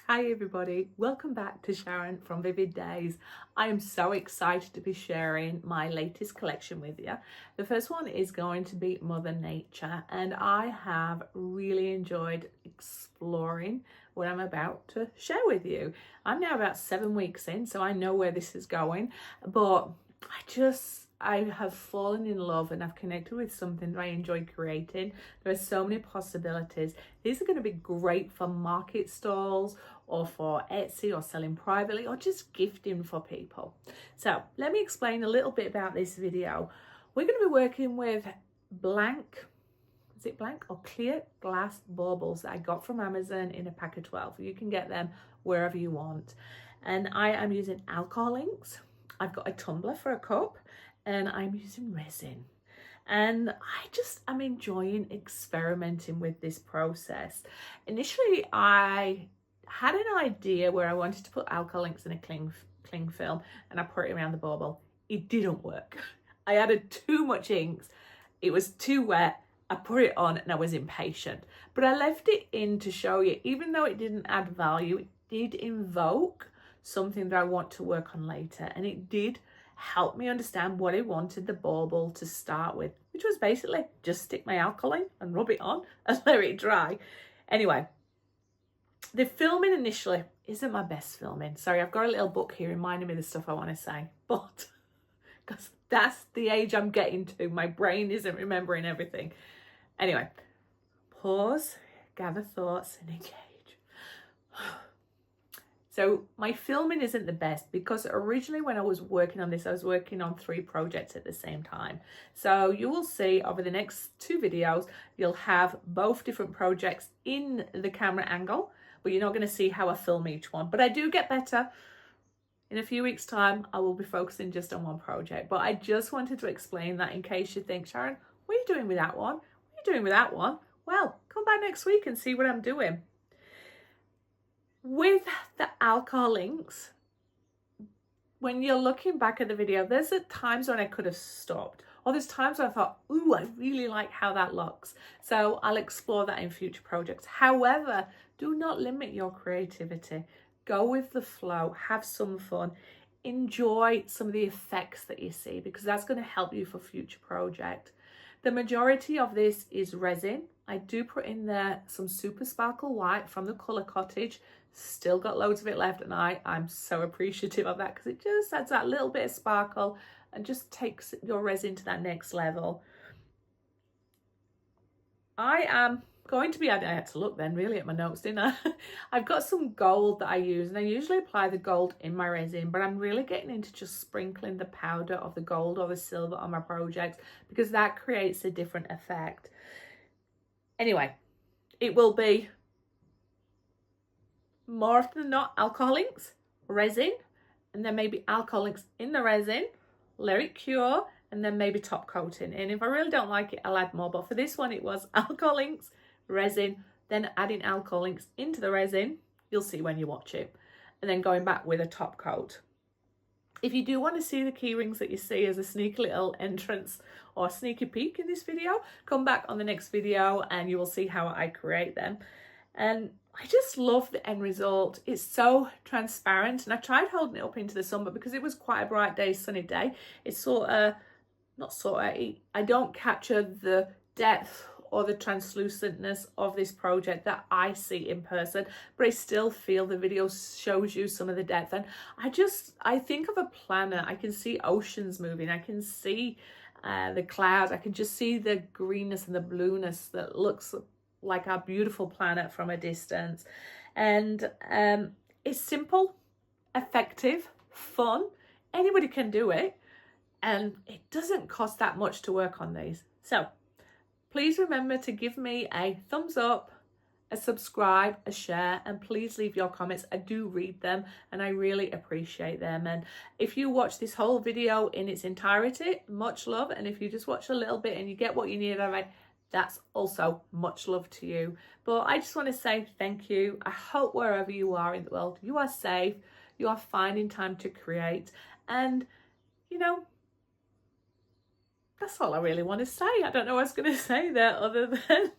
Hi everybody, welcome back to Sharon from Vivid Days. I am so excited to be sharing my latest collection with you. The first one is going to be Mother Nature, and I have really enjoyed exploring what I'm about to share with you. I'm now about 7 weeks in, so I know where this is going, but I have fallen in love and I've connected with something that I enjoy creating. There are so many possibilities. These are going to be great for market stalls or for Etsy or selling privately or just gifting for people. So let me explain a little bit about this video. We're going to be working with blank or clear glass baubles that I got from Amazon in a pack of 12. You can get them wherever you want. And I am using alcohol inks. I've got a tumbler for a cup and I'm using resin. And I'm enjoying experimenting with this process. Initially, I had an idea where I wanted to put alcohol inks in a cling film and I put it around the bauble. It didn't work. I added too much inks. It was too wet. I put it on and I was impatient. But I left it in to show you, even though it didn't add value, it did invoke something that I want to work on later. And it did help me understand what I wanted the bauble to start with, which was basically just stick my alcohol in and rub it on and let it dry. Anyway, the filming initially isn't my best filming. Sorry, I've got a little book here reminding me of the stuff I want to say, but because that's the age I'm getting to, my brain isn't remembering everything. Anyway, pause, gather thoughts and engage. So my filming isn't the best because originally when I was working on this, I was working on 3 projects at the same time. So you will see over the next 2 videos, you'll have both different projects in the camera angle, but you're not going to see how I film each one. But I do get better. In a few weeks' time, I will be focusing just on one project. But I just wanted to explain that in case you think, Sharon, what are you doing with that one? What are you doing with that one? Well, come back next week and see what I'm doing. With the alcohol inks, when you're looking back at the video, there's times when I could have stopped, or there's times when I thought, ooh, I really like how that looks. So I'll explore that in future projects. However, do not limit your creativity. Go with the flow, have some fun, enjoy some of the effects that you see, because that's going to help you for future projects. The majority of this is resin. I do put in there some super sparkle white from the Colour Cottage. Still got loads of it left, and I'm so appreciative of that because it just adds that little bit of sparkle and just takes your resin to that next level. I am going to be adding, I had to look then really at my notes, didn't I? I've got some gold that I use, and I usually apply the gold in my resin, but I'm really getting into just sprinkling the powder of the gold or the silver on my projects because that creates a different effect. Anyway, it will be more often than not alcohol inks, resin, and then maybe alcohol inks in the resin, let it cure, and then maybe top coating. And if I really don't like it, I'll add more. But for this one, it was alcohol inks, resin, then adding alcohol inks into the resin. You'll see when you watch it. And then going back with a top coat. If you do want to see the key rings that you see as a sneaky little entrance or sneaky peek in this video, come back on the next video and you will see how I create them. And I just love the end result. It's so transparent, and I tried holding it up into the sun, but because it was quite a bright day, sunny day, it's I don't capture the depth or the translucentness of this project that I see in person, but I still feel the video shows you some of the depth. And I think of a planet. I can see oceans moving. I can see the clouds. I can just see the greenness and the blueness that looks like our beautiful planet from a distance. And it's simple, effective, fun. Anybody can do it. And it doesn't cost that much to work on these. So please remember to give me a thumbs up, a subscribe, a share, and please leave your comments. I do read them and I really appreciate them. And if you watch this whole video in its entirety, much love. And if you just watch a little bit and you get what you need out of it, that's also much love to you. But I just want to say thank you. I hope wherever you are in the world, you are safe, you are finding time to create. And, you know, that's all I really want to say. I don't know what I was going to say there other than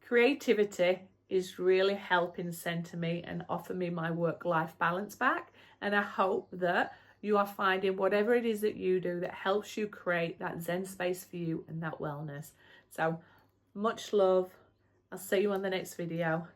creativity is really helping center me and offer me my work-life balance back. And I hope that you are finding whatever it is that you do that helps you create that Zen space for you and that wellness. So much love. I'll see you on the next video.